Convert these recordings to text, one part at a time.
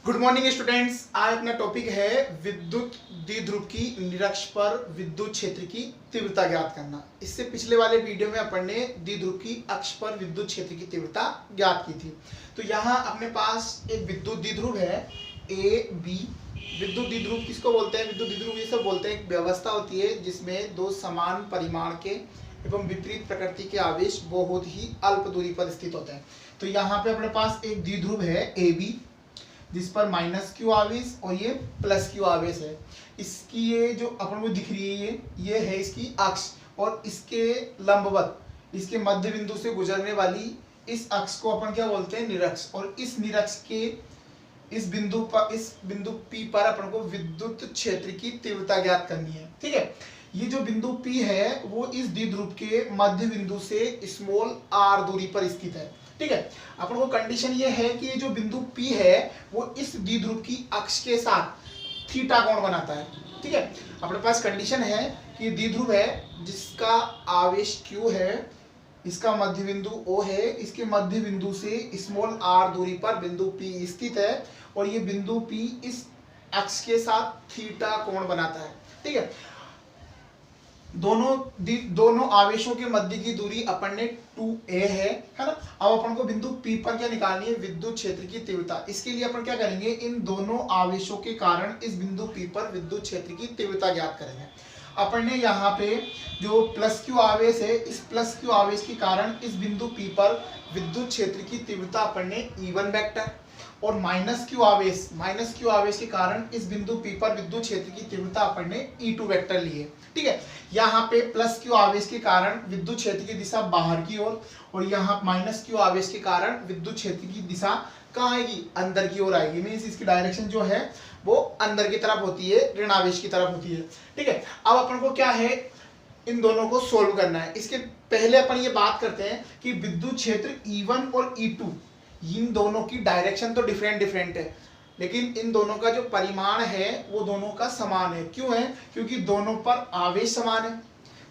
Good morning students. आज अपना topic है विद्युत द्विध्रुव की निरक्ष पर विद्युत क्षेत्र की तीव्रता ज्ञात करना। इससे पिछले वाले वीडियो में अपन ने द्विध्रुव की अक्ष पर विद्युत क्षेत्र की तीव्रता ज्ञात की थी। तो यहाँ अपने पास एक विद्युत द्विध्रुव है ए बी। विद्युत द्विध्रुव किसको बोलते हैं? विद्युत द्विध्रुव ये सब बोलते हैं एक व्यवस्था होती है जिसमें दो समान परिमाण के एवं विपरीत प्रकृति के आवेश बहुत ही अल्प दूरी पर स्थित होते हैं। तो यहाँ पे अपने पास एक द्विध्रुव है ए बी जिस पर माइनस क्यू आवेश और ये प्लस क्यू आवेश है। इसकी ये जो अपन को दिख रही है ये है इसकी अक्ष, और इसके लंबवत इसके मध्य बिंदु से गुजरने वाली इस अक्ष को अपन क्या बोलते हैं? निरक्ष। और इस निरक्ष के इस बिंदु P पर अपन को विद्युत क्षेत्र की तीव्रता ज्ञात करनी है। ठीक है, ये जो बिंदु P है वो इस द्विध्रुव के मध्य बिंदु से स्मॉल r दूरी पर स्थित है। ठीक है, अपन को कंडीशन ये है कि ये जो बिंदु P है वो इस द्विध्रुव की अक्ष के साथ थीटा कोण बनाता है। ठीक है, अपने पास कंडीशन है कि द्विध्रुव है जिसका आवेश Q है, इसका मध्य बिंदु O है, इसके मध्य बिंदु से स्मॉल r दूरी पर बिंदु P स्थित है और ये बिंदु P इस अक्ष के साथ थीटा कोण बनाता है। ठीक है, दोनों आवेशों के मध्य की दूरी अपन ने 2a है ना। अब अपन को बिंदु P पर क्या निकालनी है? विद्युत क्षेत्र की तीव्रता। इसके लिए अपन क्या करेंगे? इन दोनों आवेशों के कारण इस बिंदु P पर विद्युत क्षेत्र की तीव्रता ज्ञात करेंगे। अपन ने यहाँ पे जो प्लस क्यू आवेश है, इस प्लस क्यू आवेश के कारण इस बिंदु P पर विद्युत क्षेत्र की तीव्रता अपन ने E1 वेक्टर, और माइनस क्यू आवेश के कारण इस बिंदु P पर विद्युत क्षेत्र की तीव्रता अपन ने E2 वेक्टर ली है। ठीक है, यहाँ पे प्लस क्यू आवेश के कारण विद्युत क्षेत्र की दिशा बाहर की ओर, और यहाँ माइनस क्यू आवेश के कारण विद्युत क्षेत्र की दिशा कहाँ आएगी? अंदर की ओर आएगी। मीन्स इसकी डायरेक्शन जो है वो अंदर की तरफ होती है, ऋण आवेश की तरफ होती है। ठीक है, अब अपन को क्या है? इन दोनों को सोल्व करना है। इसके पहले अपन ये बात करते हैं कि विद्युत क्षेत्र E1 और E2 इन दोनों की डायरेक्शन तो डिफरेंट है, लेकिन इन दोनों का जो परिमाण है वो दोनों का समान है। क्यों है? क्योंकि दोनों पर आवेश समान है।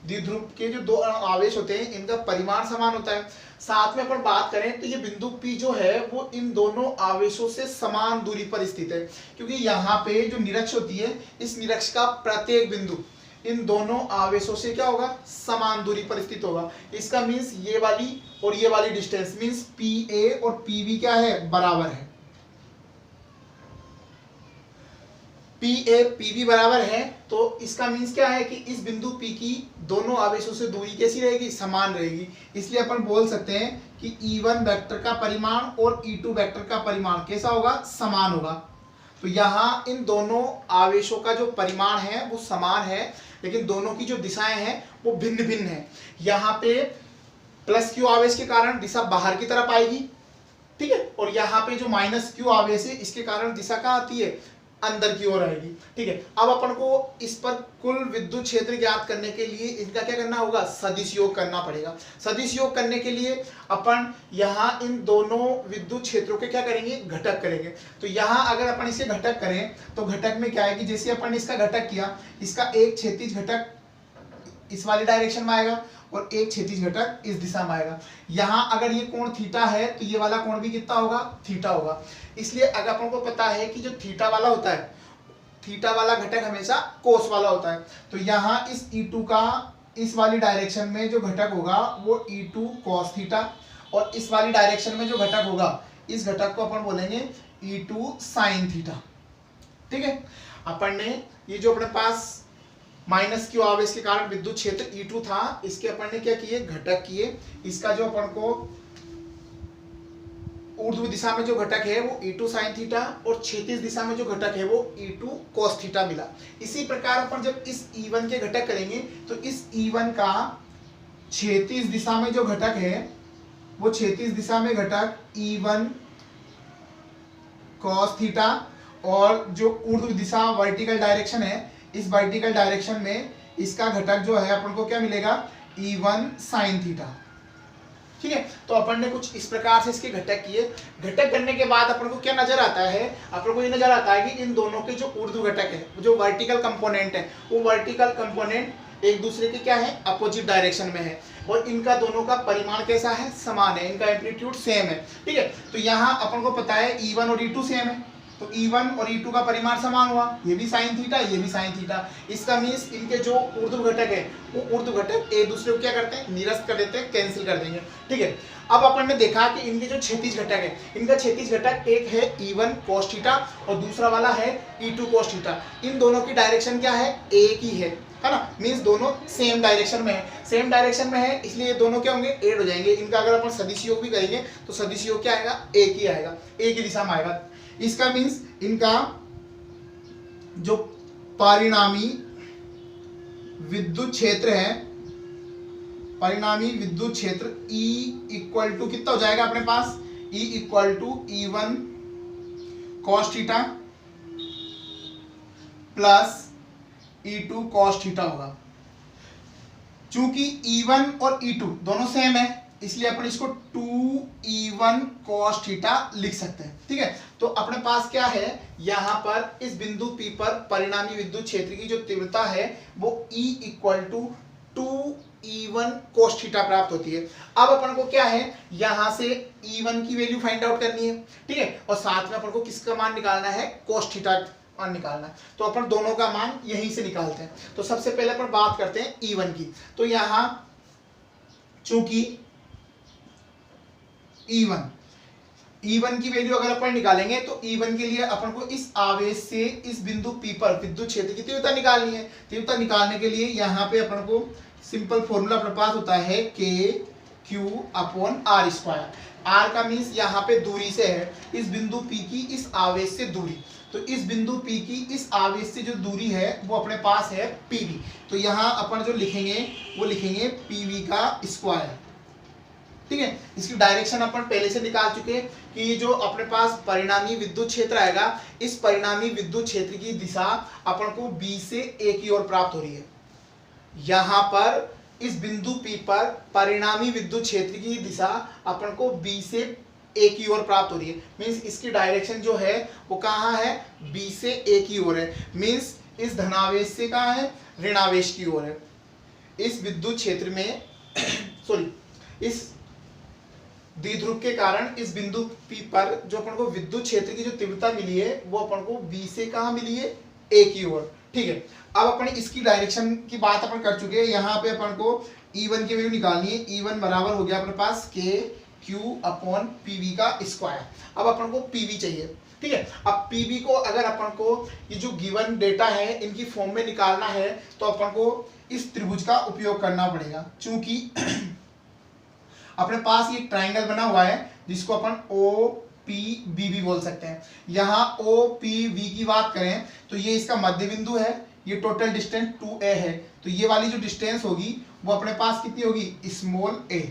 द्विध्रुव के जो दो आवेश होते हैं इनका परिमाण समान होता है। साथ में अपन बात करें तो ये बिंदु P जो है वो इन दोनों आवेशों से समान दूरी पर स्थित है, क्योंकि यहाँ पे जो निरक्ष होती है इस निरक्ष का प्रत्येक बिंदु इन दोनों आवेशों से क्या होगा? समान दूरी पर स्थित होगा। इसका मीन्स ये वाली और ये वाली डिस्टेंस मीन्स PA और PB क्या है? बराबर है। PA PB बराबर है, तो इसका मीन्स क्या है कि इस बिंदु P की दोनों आवेशों से दूरी कैसी रहेगी? समान रहेगी। इसलिए अपन बोल सकते हैं कि E1 वेक्टर का परिमाण और E2 वेक्टर का परिमाण कैसा होगा? समान होगा। तो यहाँ इन दोनों आवेशों का जो परिमाण है वो समान है, लेकिन दोनों की जो दिशाएं हैं वो भिन्न भिन्न है। यहाँ पे प्लस क्यू आवेश के कारण दिशा बाहर की तरफ आएगी। ठीक है, और यहाँ पे जो माइनस क्यू आवेश है इसके कारण दिशा कहाँ आती है? अंदर की ओर आएगी। ठीक है, अब अपन को इस पर कुल विद्युत क्षेत्र ज्ञात करने के लिए इनका क्या करना होगा? सदिश योग करना पड़ेगा। सदिश योग करने के लिए अपन यहाँ इन दोनों विद्युत क्षेत्रों के क्या करेंगे? घटक करेंगे। तो यहाँ अगर अपन इसे घटक करें तो घटक में क्या है कि जैसे अपन इसका घटक किया, इसका एक क्षैतिज घटक इस वाली डायरेक्शन में आएगा और एक क्षैतिज घटक इस दिशा में आएगा। यहाँ अगर ये कोण थीटा है तो ये वाला कोण भी कितना होगा? थीटा होगा। इसलिए अगर अपन को पता है कि जो थीटा वाला होता है, थीटा वाला घटक हमेशा कोस वाला होता है, तो यहाँ इस E2 का इस वाली डायरेक्शन में जो घटक होगा वो E2 cos थीटा, और इस वाली डायरेक्शन में जो घटक होगा इस घटक को अपन बोलेंगे E2 sin थीटा। ठीक है, अपन ने ये जो अपने पास माइनस क्यू आवेश के कारण विद्युत क्षेत्र E2 था, इसके अपन ने क्या किए? घटक किए। इसका जो अपन को ऊर्ध्व दिशा में जो घटक है वो E2 sin थीटा, और क्षैतिज दिशा में जो घटक है वो E2 cos थीटा मिला। इसी प्रकार अपन जब इस E1 के घटक करेंगे तो इस E1 का क्षैतिज दिशा में जो घटक है वो क्षैतिज दिशा में घटक E1 cos थीटा, और जो ऊर्ध्व दिशा वर्टिकल डायरेक्शन है इस वर्टिकल डायरेक्शन में इसका घटक जो है अपन को क्या मिलेगा? E1 sin theta. ठीक है, तो अपन ने कुछ इस प्रकार से इसके घटक किए। घटक करने के बाद अपन को क्या नजर आता है? अपन को ये नजर आता है कि इन दोनों के जो ऊर्ध्व घटक है, जो वर्टिकल कंपोनेंट है, वो वर्टिकल कंपोनेंट एक दूसरे के क्या है? अपोजिट डायरेक्शन में है, और इनका दोनों का परिमाण कैसा है? समान है, इनका एम्पलीट्यूड सेम है। ठीक है, तो यहाँ अपन को पता है E1 और E2 सेम है, तो E1 और E2 का परिमाण समान हुआ, ये भी साइन थीटा, ये भी साइन थीटा। इसका मीन्स इनके जो ऊर्ध्व घटक है वो ऊर्ध्व घटक एक दूसरे को क्या करते हैं, निरस्त कर देते हैं, कैंसिल कर देंगे। ठीक है, अब अपन ने देखा कि इनके जो क्षैतिज घटक है, इनका क्षैतिज घटक एक है E1 cos थीटा और दूसरा वाला है E2 cos थीटा। इन दोनों की डायरेक्शन क्या है, एक ही है ना, मीन्स दोनों सेम डायरेक्शन में है, सेम डायरेक्शन में है, इसलिए ये दोनों क्या होंगे, ऐड हो जाएंगे। इनका अगर अपन सदिश योग भी करेंगे तो सदिश योग क्या आएगा, एक ही आएगा, एक ही दिशा में आएगा। इसका मीन्स इनका जो परिणामी विद्युत क्षेत्र है, परिणामी विद्युत क्षेत्र E इक्वल टू कितना हो जाएगा अपने पास, E equal to E1 cos theta plus E2 cos theta होगा। चूंकि E1 और E2 दोनों सेम है इसलिए अपन इसको 2E1 cos थीटा लिख सकते हैं। ठीक है, तो अपने पास क्या है, यहां पर इस बिंदु P पर परिणामी विद्युत क्षेत्र की जो तीव्रता है वो E equal to 2E1 cos theta प्राप्त होती है। अब अपन को क्या है, यहां से E1 की वैल्यू फाइंड आउट करनी है। ठीक है, और साथ में अपन को किसका मान निकालना है, cos थीटा मान निकालना है। तो अपन दोनों का मान यहीं से निकालते हैं। तो सबसे पहले अपन बात करते हैं E1 की। तो यहां चूंकि E1 की वैल्यू अगर अपन निकालेंगे तो E1 के लिए अपन को इस आवेश से इस बिंदु P पर विद्युत क्षेत्र की तीव्रता निकालनी है। तीव्रता निकालने के लिए यहाँ पे अपन को सिंपल फॉर्मूला अपने पास होता है KQ/R²। R का मीन्स यहाँ पे दूरी से है, इस बिंदु P की इस आवेश से दूरी। तो इस बिंदु P की इस आवेश से जो दूरी है वो अपने पास है PV। तो यहाँ अपन जो लिखेंगे वो लिखेंगे PV का स्क्वायर। ठीक है, इसकी डायरेक्शन अपन पहले से निकाल चुके हैं कि ये जो अपने पास परिणामी विद्युत क्षेत्र आएगा, इस परिणामी विद्युत क्षेत्र की दिशा अपन को B से A की ओर प्राप्त हो रही है। यहाँ पर इस बिंदु P पर परिणामी विद्युत क्षेत्र की दिशा अपन को B से A की ओर प्राप्त हो रही है। मीन्स इसकी डायरेक्शन जो है वो कहाँ है, B से A की ओर है। मीन्स इस धनावेश से कहाँ है, ऋणावेश की ओर है। इस विद्युत क्षेत्र में सॉरी इस द्विध्रुव के कारण इस बिंदु P पर जो अपन को विद्युत क्षेत्र की जो तीव्रता मिली है वो अपन को B से कहाँ मिली है, A की ओर। ठीक है, अब अपन इसकी डायरेक्शन की बात अपन कर चुके हैं। यहाँ पे अपन को E1 की वैल्यू निकालनी है। E1 बराबर हो गया अपने पास KQ/PV का स्क्वायर। अब अपन को PV चाहिए। ठीक है, अब PV को अगर अपन को ये जो गिवन डेटा है इनकी फॉर्म में निकालना है तो अपन को इस त्रिभुज का उपयोग करना पड़ेगा। चूंकि अपने पास ये ट्राइंगल बना हुआ है जिसको अपन OPB भी बोल सकते हैं। यहाँ OPV की बात करें तो ये इसका मध्य बिंदु है, ये टोटल डिस्टेंस 2a है। तो ये वाली जो डिस्टेंस होगी वो अपने पास कितनी होगी, स्मॉल a।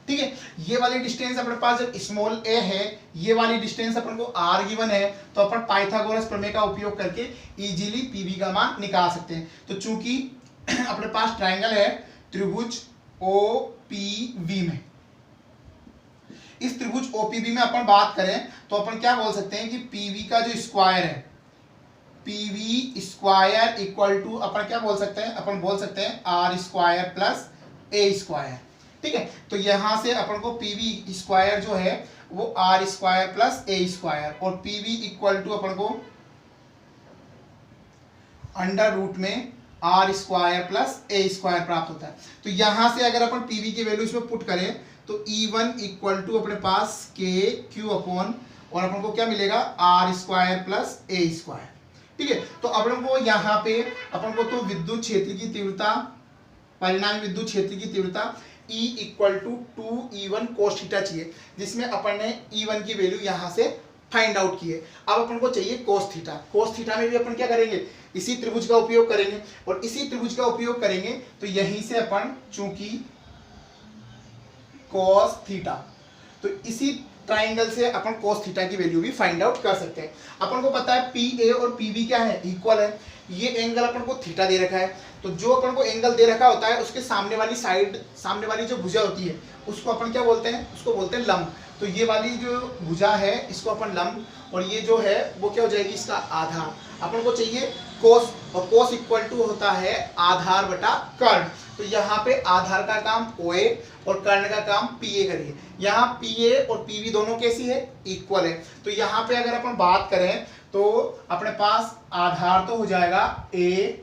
ठीक है, ये वाली डिस्टेंस अपने पास जब स्मॉल a है, ये वाली डिस्टेंस अपन को r गिवन है, तो अपन पाइथागोरस प्रमेय का उपयोग करके इजीली PV का मान निकाल सकते हैं। तो चूंकि अपने पास ट्राइंगल है त्रिभुज OPV में, इस त्रिभुज OPV में अपन बात करें तो अपन क्या बोल सकते हैं कि PV का जो स्क्वायर है, PV स्क्वायर इक्वल टू अपन क्या बोल सकते हैं, अपन बोल सकते हैं R² प्लस A²। ठीक है, तो यहां से अपन को PV स्क्वायर जो है वो R² प्लस A² और PV इक्वल टू अपन को अंडर रूट में R² प्लस A² प्राप्त होता है। तो यहां से अगर अपन PV की वैल्यू इसमें पुट करें तो E1 इक्वल टू अपने पास KQ अपॉन और अपन को क्या मिलेगा, R² प्लस A²। ठीक है, तो अपन को यहाँ पे अपन को तो विद्युत क्षेत्र की तीव्रता, परिणामी विद्युत क्षेत्र की तीव्रता E equal to 2E1 cos theta चाहिए, जिसमें अपन ने E1 की वैल्यू यहाँ से फाइंड आउट की है। अब अपन को चाहिए cos थीटा। cos थीटा में भी अपन क्या करेंगे, इसी त्रिभुज का उपयोग करेंगे और इसी त्रिभुज का उपयोग करेंगे तो यहीं से अपन चूंकि cos थीटा, तो इसी ट्राइंगल से अपन cos थीटा की वैल्यू भी फाइंड आउट कर सकते हैं। अपन को पता है PA और PB क्या है, इक्वल है। ये एंगल अपन को थीटा दे रखा है, तो जो अपन को एंगल दे रखा होता है उसके सामने वाली साइड, सामने वाली जो भुजा होती है उसको अपन क्या बोलते हैं, उसको बोलते हैं लंब। तो ये वाली जो भुजा है इसको अपन लंब और ये जो है वो क्या हो जाएगी, इसका आधा। अपन को चाहिए कोस, और कोस इक्वल टू होता है आधार बटा कर्ण। तो यहाँ पे आधार का काम OA और कर्ण का काम PA करिए। यहाँ PA और PB दोनों कैसी है, इक्वल है। तो यहाँ पे अगर अपन बात करें तो अपने पास आधार तो हो जाएगा A,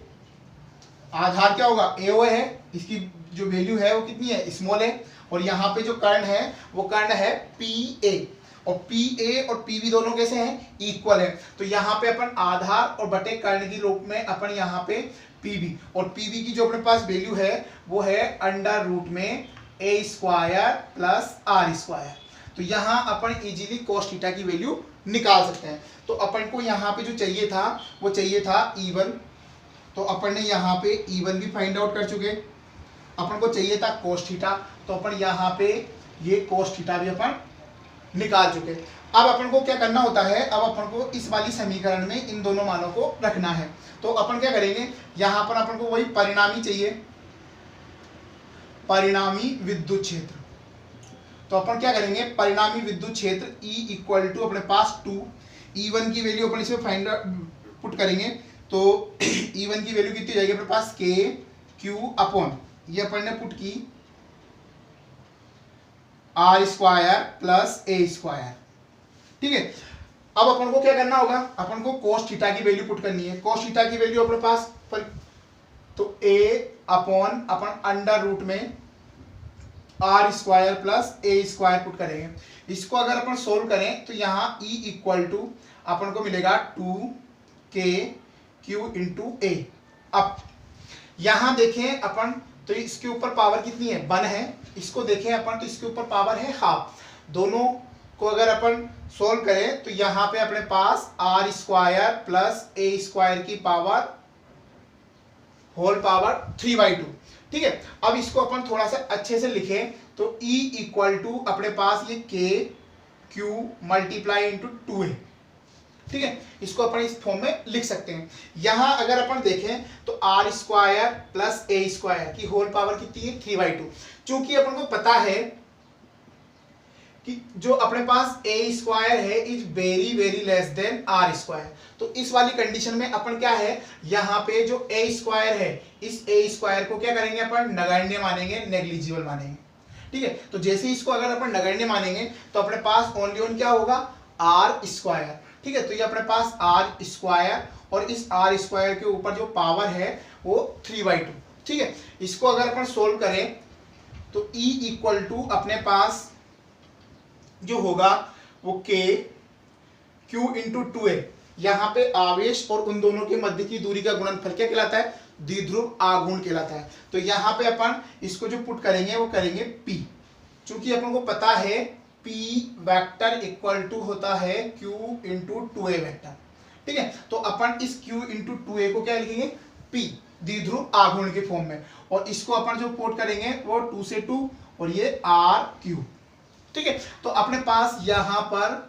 आधार क्या होगा AO है, इसकी जो वैल्यू है वो कितनी है, स्मॉल है। और यहाँ पे जो कर्ण है वो कर्ण है PA, और PA और PB दोनों कैसे हैं, इक्वल है। तो यहाँ पे अपन आधार और बटे कर्ण की रूप में अपन यहाँ पे PB, और PB की जो अपने पास वैल्यू है वो है अंडर रूट में A square plus R square. तो यहाँ अपन इजीली cos थीटा की वैल्यू निकाल सकते हैं। तो अपन को यहाँ पे जो चाहिए था वो चाहिए था E1, तो अपन ने यहाँ पे E1 भी फाइंड आउट कर चुके। अपन को चाहिए था cos थीटा, तो अपन यहाँ पे ये cos थीटा भी अपन निकाल चुके। अब अपन को क्या करना होता है, अब अपन को इस वाली समीकरण में इन दोनों मानों को रखना है। तो अपन क्या करेंगे, यहाँ पर अपन को वही परिणामी चाहिए, परिणामी विद्युत क्षेत्र। तो अपन क्या करेंगे, परिणामी विद्युत क्षेत्र E इक्वल टू अपने पास 2, E1 की वैल्यू अपन इसमें फाइंड पुट करेंगे। तो E1 की वैल्यू कितनी जाएगी अपने पास, KQ अपॉन, ये अपन ने पुट की R square plus A square. ठीक है, अब अपन को क्या करना होगा, अपन को cos थीटा की वैल्यू पुट करनी है। cos थीटा की वैल्यू अपने पास तो A अपॉन अपन अंडर रूट में R square plus A square put करेंगे। इसको अगर अपन सोल्व करें तो यहाँ E इक्वल टू अपन को मिलेगा 2KQ इंटू A। अब यहाँ देखें अपन, तो इसके ऊपर पावर कितनी है, 1 है। इसको देखें अपन तो इसके ऊपर पावर है हाफ। दोनों को अगर अपन सोल्व करें तो यहाँ पे अपने पास R square plus A square की पावर होल पावर 3/2। ठीक है, अब इसको अपन थोड़ा सा अच्छे से लिखें तो E इक्वल टू अपने पास ये KQ मल्टीप्लाई इंटू 2 है। ठीक है, इसको अपन इस फॉर्म में लिख सकते हैं। यहां अगर अपन देखें तो R square plus A square की होल पावर कितनी है, 3/2। चूंकि अपन को पता है कि जो अपने पास A स्क्वायर है is very very less than R square, तो इस वाली कंडीशन में अपन क्या है, यहाँ पे जो A स्क्वायर है इस A स्क्वायर को क्या करेंगे अपन, नगण्य मानेंगे, नेग्लिजिबल मानेंगे। ठीक है, तो जैसे ही इसको अगर अपन नगण्य मानेंगे तो अपने पास ओनली ऑन क्या होगा, R स्क्वायर। ठीक है, तो ये अपने पास R स्क्वायर और इस R स्क्वायर के ऊपर जो पावर है वो 3/2। ठीक है, इसको अगर अपन सोल्व करें तो E इक्वल टू अपने पास जो होगा वो KQ इंटू 2 है। यहाँ पे आवेश और उन दोनों के मध्य की दूरी का गुणनफल क्या कहलाता है, द्विध्रुव आघूर्ण कहलाता है। तो यहाँ पे अपन इसको जो पुट करेंगे वो करेंगे P, चूंकि अपन को पता है P वेक्टर इक्वल टू होता है Q इंटू 2A वेक्टर। ठीक है, तो अपन इस Q इंटू 2A को क्या लिखेंगे, P द्विध्रुव आघूर्ण के फॉर्म में, और इसको अपन जो पुट करेंगे वो 2 से 2 और ये RQ। ठीक है, तो अपने पास यहाँ पर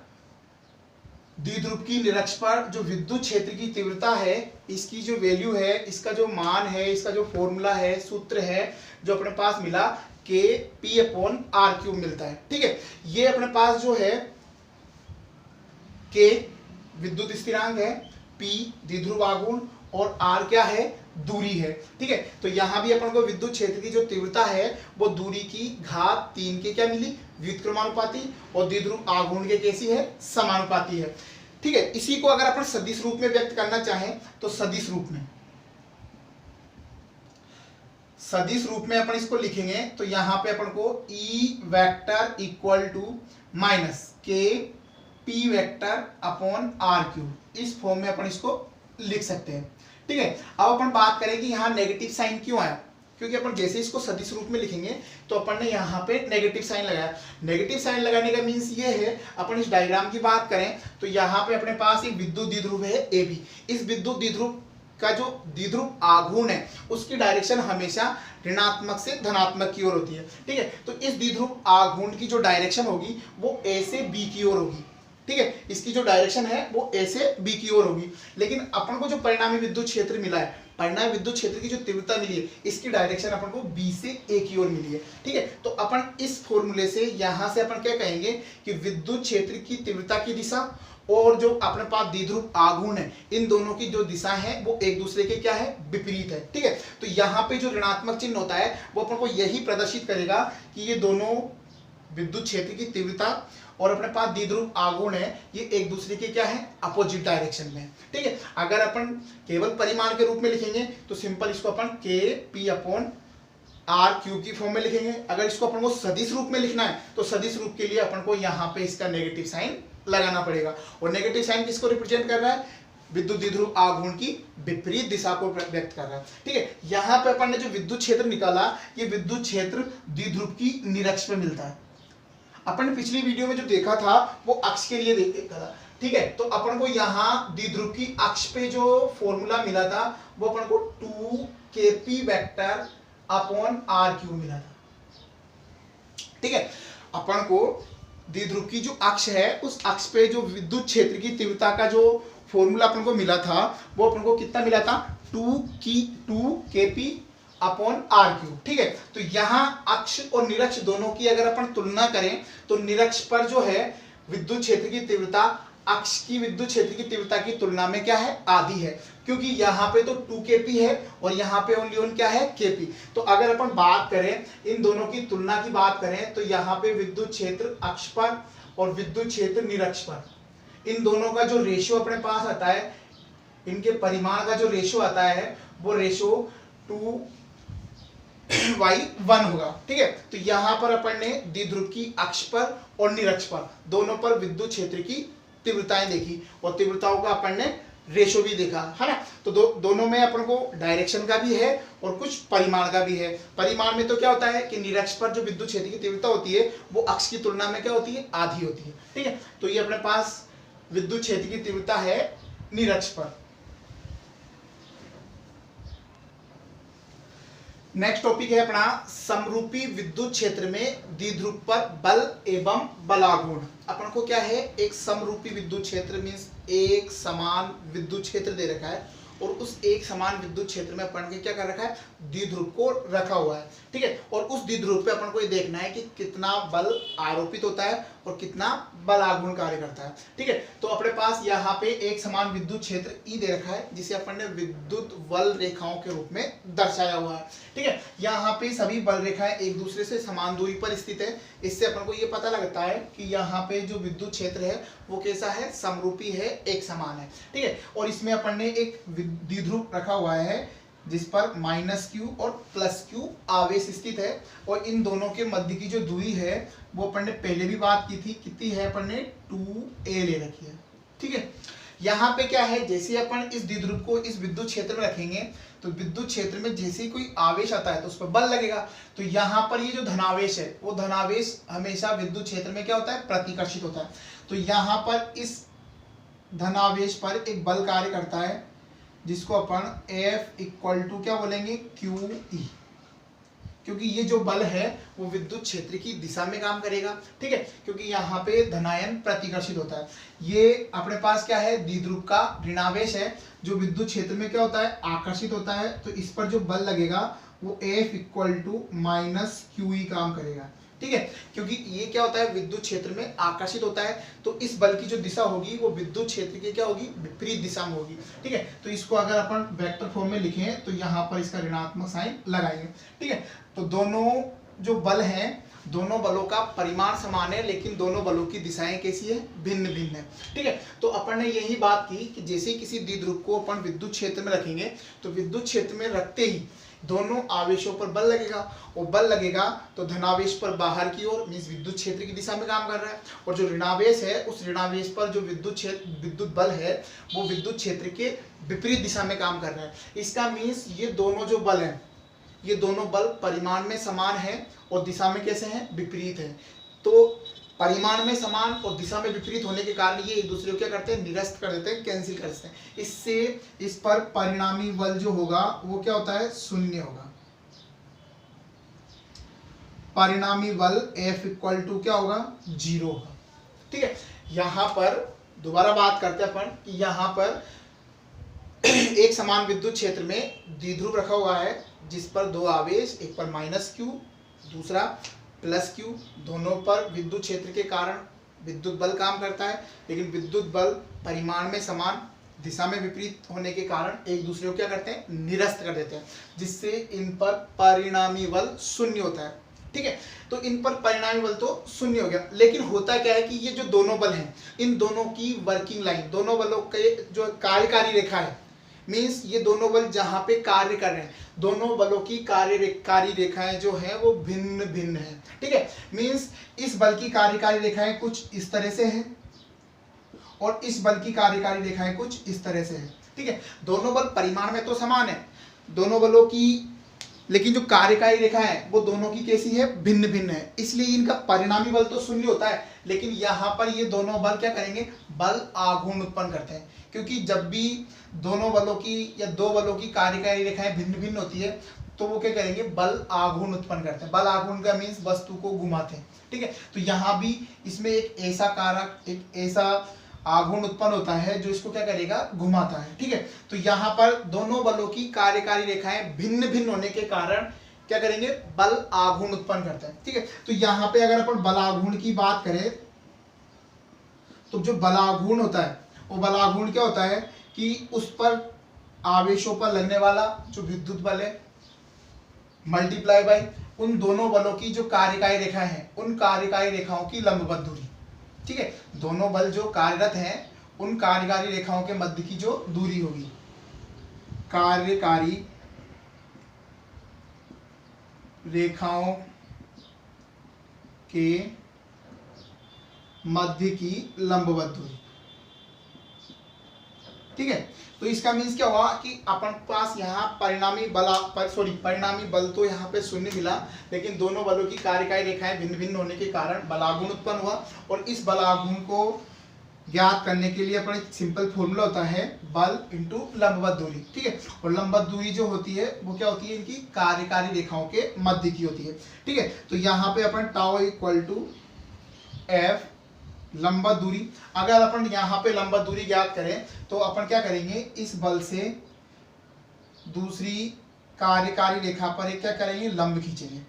द्विध्रुव की निरक्ष पर जो विद्युत क्षेत्र की तीव्रता है, इसकी जो वैल्यू है, इसका जो मान है, इसका जो फॉर्मूला है, सूत्र है जो अपने पास मिला, KP अपॉन RQ मिलता है। ठीक है, ये अपने पास जो है K विद्युत स्थिरांक है, P द्विध्रुव आघूर्ण और R क्या है, दूरी है। ठीक है, तो यहाँ भी अपन को विद्युत क्षेत्र की जो तीव्रता है वो दूरी की घात 3 के क्या मिली, व्युत्क्रमानुपाती, और द्विध्रुव आघूर्ण के कैसी है, समानुपाती है। ठीक है, इसी को अगर अपन सदिश रूप में व्यक्त करना चाहें तो सदिश रूप में अपन इसको लिखेंगे। तो यहाँ पे अपन को E vector equal to minus KP vector upon RQ, इस फॉर्म में अपन इसको लिख सकते हैं। ठीक है, अब अपन बात करें कि यहाँ नेगेटिव साइन क्यों आया, क्योंकि अपन जैसे इसको सदिश रूप में लिखेंगे तो अपन ने यहाँ पे नेगेटिव साइन लगाया। नेगेटिव साइन लगाने का मीन्स ये है, अपन इस डायग्राम की बात करें तो यहाँ पे अपने पास एक विद्युत द्विध्रुव है AB। इस विद्युत द्विध्रुव का जो द्विध्रुव आघूर्ण है उसकी डायरेक्शन हमेशा ऋणात्मक से धनात्मक की ओर होती है। ठीक है, तो इस द्विध्रुव आघूर्ण की जो डायरेक्शन होगी वो A से B की ओर होगी। ठीक है, इसकी जो डायरेक्शन है वो ए से बी की ओर होगी। लेकिन अपन को जो परिणामी विद्युत क्षेत्र मिला है, परिणामी विद्युत क्षेत्र की जो तीव्रता मिली है, इसकी डायरेक्शन अपन को बी से ए की ओर मिली है। ठीक है, तो अपन इस फॉर्मूले से यहां से अपन क्या कहेंगे कि विद्युत क्षेत्र की तीव्रता की दिशा और जो अपने पास द्विध्रुव आघूर्ण है, इन दोनों की जो दिशा है वो एक दूसरे के क्या है, विपरीत है। ठीक है, तो यहाँ पे जो ऋणात्मक चिन्ह होता है वो अपन को यही प्रदर्शित करेगा कि ये दोनों विद्युत क्षेत्र की तीव्रता और अपने पास द्विध्रुव आघूर्ण है, ये एक दूसरे के क्या है, अपोजिट डायरेक्शन में। ठीक है, अगर अपन केवल परिमाण के रूप में लिखेंगे तो सिंपल इसको अपन के पी अपॉन आर क्यूब की फॉर्म में लिखेंगे। अगर इसको अपन को सदिश रूप में लिखना है तो सदिश रूप के लिए अपन को यहाँ पे इसका नेगेटिव साइन लगाना पड़ेगा। और नेगेटिव साइन किसको रिप्रेजेंट कर रहा है, विद्युत द्विध्रुव आघूर्ण की विपरीत दिशा को व्यक्त कर रहा है। ठीक है, यहाँ पे अपन ने जो विद्युत क्षेत्र निकाला, ये विद्युत क्षेत्र द्विध्रुव की निरक्ष में मिलता है। अपन ने पिछली वीडियो में जो देखा था वो अक्ष के लिए देखा था। ठीक है, तो अपन को यहाँ द्विध्रुव की अक्ष पे जो फॉर्मूला मिला था वो अपन को 2kp vector upon are cube मिला था। ठीक है, अपन को द्विध्रुव की जो अक्ष है उस अक्ष पे जो विद्युत क्षेत्र की तीव्रता का जो फॉर्मूला अपन को मिला था वो अपन को कितना मिला था, 2kp अपॉन आर क्यूब। ठीक है, तो यहाँ अक्ष और निरक्ष दोनों की अगर अपन तुलना करें तो निरक्ष पर जो है विद्युत क्षेत्र की तीव्रता अक्ष की विद्युत क्षेत्र की तीव्रता की तुलना में क्या है, आधी है, क्योंकि यहाँ पे तो 2kp है और यहाँ पे ओनली ओन क्या है, kp। तो अगर अपन बात करें इन दोनों की तुलना की बात करें तो यहाँ पे विद्युत क्षेत्र अक्ष पर और विद्युत क्षेत्र निरक्ष पर, इन दोनों का जो रेशियो अपने पास आता है, इनके परिमाण का जो रेशियो आता है वो रेशियो 2:1 होगा। ठीक है, तो यहाँ पर अपन ने द्विध्रुव की अक्ष पर और निरक्ष पर दोनों पर विद्युत क्षेत्र की तीव्रताएं देखी और तीव्रताओं का अपन ने रेशो भी देखा है ना। तो दोनों में अपन को डायरेक्शन का भी है और कुछ परिमाण का भी है। परिमाण में तो क्या होता है कि निरक्ष पर जो विद्युत क्षेत्र की तीव्रता होती है वो अक्ष की तुलना में क्या होती है, आधी होती है। ठीक है, तो ये अपने पास विद्युत क्षेत्र की तीव्रता है निरक्ष पर। नेक्स्ट टॉपिक है अपना समरूपी विद्युत क्षेत्र में द्विध्रुव पर बल एवं बलाघूर्ण। अपन को क्या है, एक समरूपी विद्युत क्षेत्र मींस एक समान विद्युत क्षेत्र दे रखा है और उस एक समान विद्युत क्षेत्र में अपन के क्या कर रखा है, द्विध्रुव को रखा हुआ है। ठीक है, और उस द्विध्रुव पे अपन को ये देखना है कि कितना बल आरोपित होता है और कितना बल आघूर्ण कार्य करता है। ठीक है, तो अपने पास यहाँ पे एक समान विद्युत क्षेत्र ई दे रखा है जिसे अपन ने विद्युत बल रेखाओं के रूप में दर्शाया हुआ है। ठीक है, यहाँ पे सभी बल रेखाएं एक दूसरे से समान दूरी पर स्थित है। इससे अपन को ये पता लगता है कि यहाँ पे जो विद्युत क्षेत्र है वो कैसा है, समरूपी है, एक समान है। ठीक है, और इसमें अपन ने एक द्विध्रुव रखा हुआ है जिस पर -q और +q आवेश स्थित है और इन दोनों के मध्य की जो दूरी है वो अपन ने पहले भी बात की थी, कितनी है, अपन ने 2a ले रखी है। ठीक है, यहाँ पे क्या है, जैसे अपन इस द्विध्रुव को इस विद्युत क्षेत्र में रखेंगे तो विद्युत क्षेत्र में जैसे ही कोई आवेश आता है तो उस पर बल लगेगा। तो यहाँ पर ये जो धनावेश है वो धनावेश हमेशा विद्युत क्षेत्र में क्या होता है, प्रतिकर्षित होता है। तो यहाँ पर इस धनावेश पर एक बल कार्य करता है जिसको अपन F = क्या बोलेंगे, QE, क्योंकि ये जो बल है वो विद्युत क्षेत्र की दिशा में काम करेगा। ठीक है, क्योंकि यहाँ पे धनायन प्रतिकर्षित होता है। ये अपने पास क्या है, द्विध्रुव का ऋणावेश है जो विद्युत क्षेत्र में क्या होता है, आकर्षित होता है। तो इस पर जो बल लगेगा वो F = -QE काम करेगा। ठीक है, क्योंकि ये क्या होता है, विद्युत क्षेत्र में आकर्षित होता है तो इस बल की जो दिशा होगी वो विद्युत क्षेत्र की क्या होगी, विपरीत दिशा में होगी। ठीक है, तो इसको अगर अपन वेक्टर फॉर्म में लिखें तो यहाँ पर इसका ऋणात्मक साइन लगाएंगे। ठीक है, तो दोनों जो बल हैं दोनों बलों का परिमाण समान है लेकिन दोनों बलों की दिशाएं कैसी है, भिन्न भिन्न है। ठीक है, तो अपन ने यही बात की कि जैसे किसी द्विध्रुव को अपन विद्युत क्षेत्र में रखेंगे तो विद्युत क्षेत्र में रखते ही दोनों आवेशों पर बल लगेगा और बल लगेगा तो धनावेश पर बाहर की ओर मींस विद्युत क्षेत्र की दिशा में काम कर रहा है और जो ऋणावेश है उस ऋणावेश पर जो विद्युत बल है वो विद्युत क्षेत्र के विपरीत दिशा में काम कर रहा है। इसका मींस ये दोनों जो बल हैं ये दोनों बल परिमाण में समान है और दिशा में कैसे हैं, विपरीत है। तो परिमाण में समान और दिशा में विपरीत होने के कारण ये एक दूसरे को क्या करते हैं, निरस्त कर देते हैं, कैंसिल कर देते हैं। इससे इस पर परिणामी बल जो होगा वो क्या होता है, शून्य होगा। परिणामी बल F = क्या होगा, 0 होगा। ठीक है, यहाँ पर दोबारा बात करते हैं अपन कि यहाँ पर एक समान विद्युत क्षेत्र में द्विध्रुव रखा हुआ है जिस पर दो आवेश, एक पर -q दूसरा +q, दोनों पर विद्युत क्षेत्र के कारण विद्युत बल काम करता है, लेकिन विद्युत बल परिमाण में समान, दिशा में विपरीत होने के कारण एक दूसरे को क्या करते हैं, निरस्त कर देते हैं, जिससे इन पर परिणामी बल शून्य होता है। ठीक है, तो इन पर परिणामी बल तो शून्य हो गया, लेकिन होता क्या है कि ये जो दोनों बल हैं, इन दोनों की वर्किंग लाइन, दोनों बलों के जो कार्यकारी रेखा है, मीन्स ये दोनों बल जहाँ पे कार्य कर रहे हैं, दोनों बलों की कार्यकारी रेखाएं जो हैं वो भिन्न भिन्न है। ठीक है, मीन्स इस बल की कार्यकारी रेखाएं कुछ इस तरह से हैं और इस बल की कार्यकारी रेखाएं कुछ इस तरह से है। ठीक है, दोनों बल परिमाण में तो समान है दोनों बलों की, लेकिन जो कार्यकारी रेखा है वो दोनों की कैसी है, भिन्न भिन्न है, इसलिए इनका परिणामी बल तो शून्य होता है, लेकिन यहाँ पर ये दोनों बल क्या करेंगे, बल आघूर्ण उत्पन्न करते हैं, क्योंकि जब भी दोनों बलों की या दो बलों की कार्यकारी रेखाएं भिन्न भिन्न होती है तो वो क्या करेंगे, बल आघूर्ण उत्पन्न करते हैं। बल आघूर्ण का मीन्स वस्तु को घुमाते हैं। ठीक है, तो यहाँ भी इसमें एक ऐसा कारक, एक ऐसा आघूर्ण उत्पन्न होता है जो इसको क्या करेगा, घुमाता है। ठीक है, तो यहाँ पर दोनों बलों की कार्यकारी रेखाएं भिन्न भिन्न होने के कारण क्या करेंगे, बल आघूर्ण उत्पन्न करते हैं। ठीक है, तो यहाँ पे अगर अपन बल आघूर्ण की बात करें तो जो बल आघूर्ण होता है वो बल आघूर्ण क्या होता है कि उस पर आवेशों पर लगने वाला जो विद्युत बल है मल्टीप्लाई बाई उन दोनों बलों की जो कार्यकारी रेखाएं हैं, उन कार्यकारी रेखाओं की लंबवत दूरी। ठीक है, दोनों बल जो कार्यरत हैं उन कार्यकारी रेखाओं के मध्य की जो दूरी होगी, कार्यकारी रेखाओं के मध्य की लंबवत दूरी। ठीक है, तो इसका मीन्स क्या हुआ कि अपन पास यहाँ परिणामी बल तो यहाँ पे शून्य मिला, लेकिन दोनों बलों की कार्यकारी रेखाएं भिन्न भिन्न होने के कारण बलाघूर्ण उत्पन्न हुआ, और इस बलाघूर्ण को ज्ञात करने के लिए अपन एक सिंपल फॉर्मूला होता है, बल इंटू लंबवत दूरी। ठीक है, और लंबवत दूरी जो होती है वो क्या होती है, इनकी कार्यकारी रेखाओं के मध्य की होती है। ठीक है, तो यहाँ पे अपन टाउ इक्वल टू एफ लंबवत दूरी, अगर अपन यहाँ पे लंबवत दूरी ज्ञात करें तो अपन क्या करेंगे, इस बल से दूसरी कार्यकारी रेखा पर एक क्या करेंगे, लंब खींचेंगे।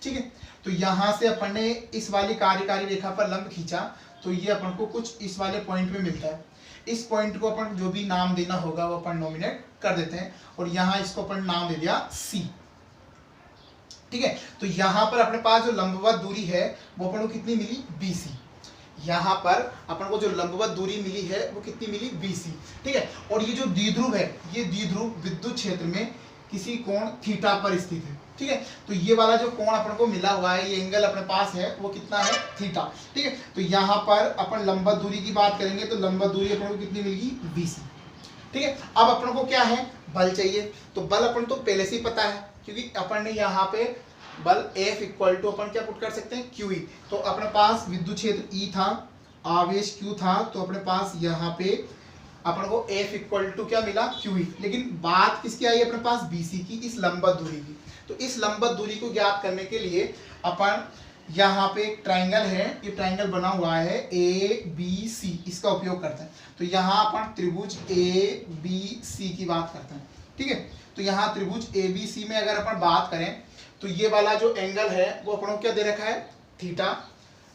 ठीक है, तो यहाँ से अपन ने इस वाली कार्यकारी रेखा पर लंब खींचा तो ये अपन को कुछ इस वाले पॉइंट में मिलता है। इस पॉइंट को अपन जो भी नाम देना होगा वो अपन नॉमिनेट कर देते हैं, और यहाँ इसको अपन नाम दे दिया सी। ठीक है, तो यहाँ पर अपने पास जो लंबवत दूरी है वो अपन को कितनी मिली, BC। यहाँ पर अपन को जो लंबवत दूरी मिली है वो कितनी मिली, BC। ठीक है, और ये जो द्विध्रुव है, ये द्विध्रुव विद्युत क्षेत्र में किसी कोण थीटा पर स्थित है। ठीक है, तो ये वाला जो कोण अपन को मिला हुआ है, ये एंगल अपने पास है वो कितना है, थीटा। ठीक है, तो यहाँ पर अपन लंबवत दूरी की बात करेंगे तो लंबवत दूरी अपन को कितनी मिलेगी, BC। ठीक है, अब अपन को क्या है, बल चाहिए, तो बल अपन तो पहले से ही पता है, क्योंकि अपन ने यहाँ पे बल F इक्वल टू अपन क्या पुट कर सकते हैं, QE। तो अपने पास विद्युत क्षेत्र E था, आवेश Q था, तो अपने पास यहाँ पे अपन को F इक्वल टू क्या मिला, QE। लेकिन बात किसकी आई अपने पास, BC की, इस लंबवत दूरी की। तो इस लंबवत दूरी को ज्ञात करने के लिए अपन यहाँ पे एक ट्राइंगल है, ये ट्राइंगल बना हुआ है ABC, इसका उपयोग करते हैं। तो यहाँ अपन त्रिभुज ABC की बात करते हैं। ठीक है, तो यहाँ त्रिभुज ABC में अगर अपन बात करें तो ये वाला जो एंगल है वो अपन को क्या दे रखा है, थीटा।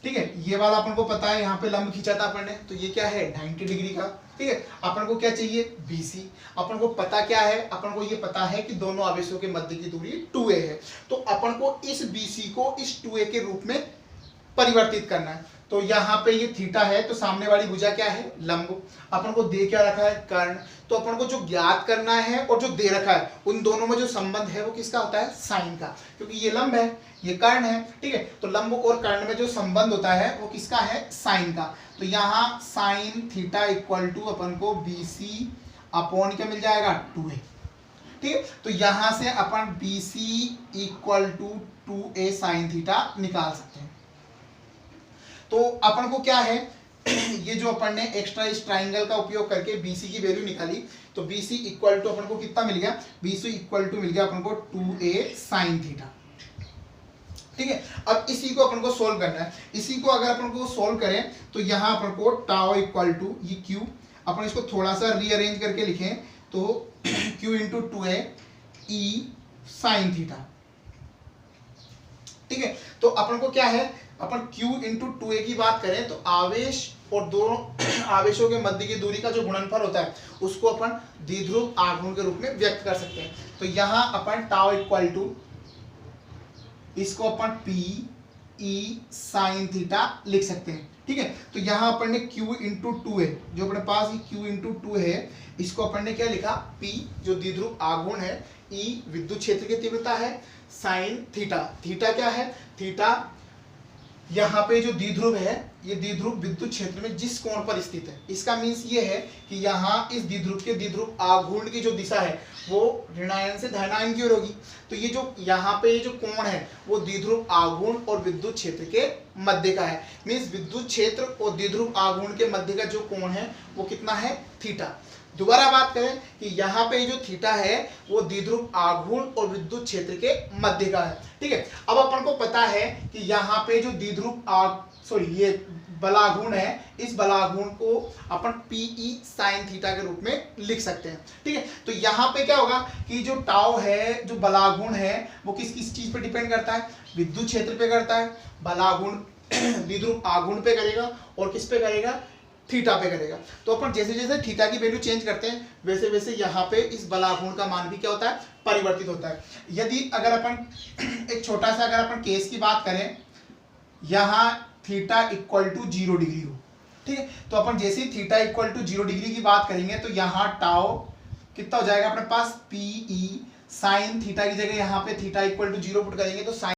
ठीक है, ये वाला अपन को पता है, यहाँ पे लंब खींचा था अपन ने, तो ये क्या है, 90 डिग्री का। ठीक है, अपन को क्या चाहिए, BC। अपन को पता क्या है, अपन को ये पता है कि दोनों आवेशों के मध्य की दूरी 2a है, तो अपन को इस BC को इस 2a के रूप में परिवर्तित करना है। तो यहाँ पे ये थीटा है, तो सामने वाली भुजा क्या है, लंब। अपन को दे क्या रखा है, कर्ण। तो अपन को जो ज्ञात करना है और जो दे रखा है उन दोनों में जो संबंध है वो किसका होता है, साइन का, क्योंकि ये लंब है ये कर्ण है। ठीक है, तो लंब और कर्ण में जो संबंध होता है वो किसका है, साइन का। तो यहाँ साइन थीटा इक्वल टू अपन को BC अपॉन क्या मिल जाएगा, 2a। ठीक है, तो यहाँ से अपन BC equal to 2a sine theta निकाल सकते हैं। तो अपन को क्या है, ये जो अपन ने एक्स्ट्रा इस ट्राइंगल का उपयोग करके BC की वैल्यू निकाली, तो BC इक्वल टू अपन को कितना मिल गया, BC इक्वल टू मिल गया अपन को 2a साइन थीटा। ठीक है। अब इसी को अपन को सोल्व करना है। इसी को अगर अपन को सोल्व करें तो यहाँ अपन को टाउ इक्वल टू ये क्यू, अपन इसको थोड़ा सा रीअरेंज करके लिखें तो क्यू इंटू टू है ई साइन थीटा। ठीक है, तो अपन को क्या है, अपन q इंटू टू ए की बात करें तो आवेश और दोनों आवेशों के मध्य की दूरी का जो गुणनफल होता है उसको अपन द्विध्रुव आघूर्ण के रूप में व्यक्त कर सकते हैं। तो यहां अपन टाउ इक्वल टू इसको अपन p e साइन थीटा लिख सकते हैं। ठीक है, तो यहां अपन ने q इंटू टू है, जो अपने पास ये q इंटू टू है, इसको अपन ने क्या लिखा, p जो द्विध्रुव आघूर्ण है, e विद्युत क्षेत्र की तीव्रता है, साइन थीटा, थीटा क्या है, थीटा यहाँ पे जो द्विध्रुव है, ये द्विध्रुव विद्युत क्षेत्र में जिस कोण पर स्थित है, इसका मीन्स ये है कि यहाँ इस द्विध्रुव के द्विध्रुव आघूर्ण की जो दिशा है वो ऋणायन से धनायन की ओर होगी। तो ये जो यहाँ पे जो कोण है वो द्विध्रुव आघूर्ण और विद्युत क्षेत्र के मध्य का है। मीन्स विद्युत क्षेत्र और द्विध्रुव आघूर्ण के मध्य का जो कोण है वो कितना है, थीटा। दोबारा बात करें कि यहाँ पे जो थीटा है वो द्विध्रुव आघूर्ण और विद्युत क्षेत्र के मध्य का है। ठीक है, अब अपन को पता है कि यहाँ पे जो द्विध्रुव ये बलाघूर्ण है, इस बलाघूर्ण को अपन PE साइन थीटा के रूप में लिख सकते हैं। ठीक है, तो यहाँ पे क्या होगा कि जो टाउ है, जो बलाघूर्ण है, वो किस किस चीज पे डिपेंड करता है, विद्युत क्षेत्र पे करता है, बलाघूर्ण द्विध्रुव आघूर्ण पे करेगा और किस पे करेगा, थीटा पे करेगा। तो अपन जैसे जैसे थीटा की वैल्यू चेंज करते हैं वैसे वैसे यहाँ पे इस बलाघूर्ण का मान भी क्या होता है, परिवर्तित होता है। यदि अगर अपन एक छोटा सा अगर अपन केस की बात करें, यहाँ थीटा इक्वल टू 0 डिग्री हो, ठीक है, तो अपन जैसे ही थीटा इक्वल टू 0 डिग्री की बात करेंगे तो यहाँ टाउ कितना हो जाएगा अपने पास, PE साइन थीटा की जगह यहाँ पे थीटा इक्वल टू 0 पुट करेंगे तो साइन